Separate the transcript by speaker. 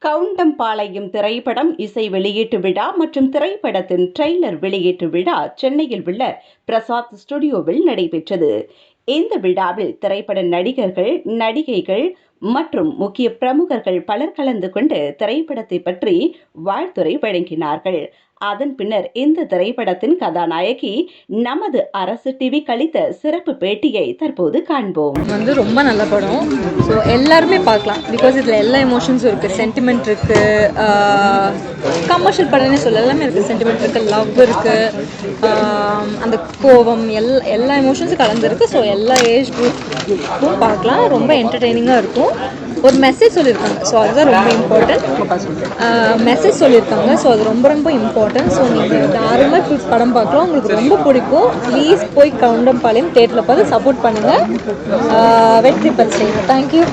Speaker 1: கவுண்டம்பாளையம் திரைப்படம் இசை வெளியீட்டு விழா மற்றும் திரைப்படத்தின் ட்ரெய்லர் வெளியீட்டு விழா சென்னையில் உள்ள பிரசாத் ஸ்டுடியோவில் நடைபெற்றது. இந்த விழாவில் திரைப்பட நடிகர்கள், நடிகைகள் மற்றும் முக்கிய பிரமுகர்கள் பலர் கலந்து கொண்டு திரைப்படத்தை பற்றி வாழ்த்துரை வழங்கினார்கள். அதன் பின்னர் இந்த திரைப்படத்தின் கதாநாயகி நமது அரசு டிவி கழித்த சிறப்பு பேட்டியை தற்போது காண்போம்.
Speaker 2: ரொம்ப நல்ல படம். ஸோ எல்லாருமே பார்க்கலாம். பிகாஸ் இதில் எல்லா எமோஷன்ஸும் இருக்குது. சென்டிமெண்ட் இருக்குது, கமர்ஷியல் படம்னே சொல்ல எல்லாமே இருக்குது. சென்டிமெண்ட் இருக்குது, லவ் இருக்குது, அந்த கோபம், எல்லா எமோஷன்ஸும் கலந்துருக்கு. ஸோ எல்லா ஏஜ் குரூப்பும் பார்க்கலாம். ரொம்ப என்டர்டெய்னிங்காக இருக்கும். ஒரு மெசேஜ் சொல்லியிருக்காங்க. ஸோ அதுதான் ரொம்ப இம்பார்ட்டன்ட். மெசேஜ் சொல்லியிருக்காங்க. ஸோ அது ரொம்ப ரொம்ப இம்பார்ட்டன்ட். ஸோ நீங்கள் தாராளமாக படம் பார்க்கலாம். உங்களுக்கு ரொம்ப பிடிக்கும். ப்ளீஸ் போய் கவுண்டம்பாளையம் தேட்டரில் பார்த்து சப்போர்ட் பண்ணுங்கள். வெற்றி பெற செய்யுங்க. தேங்க்யூ.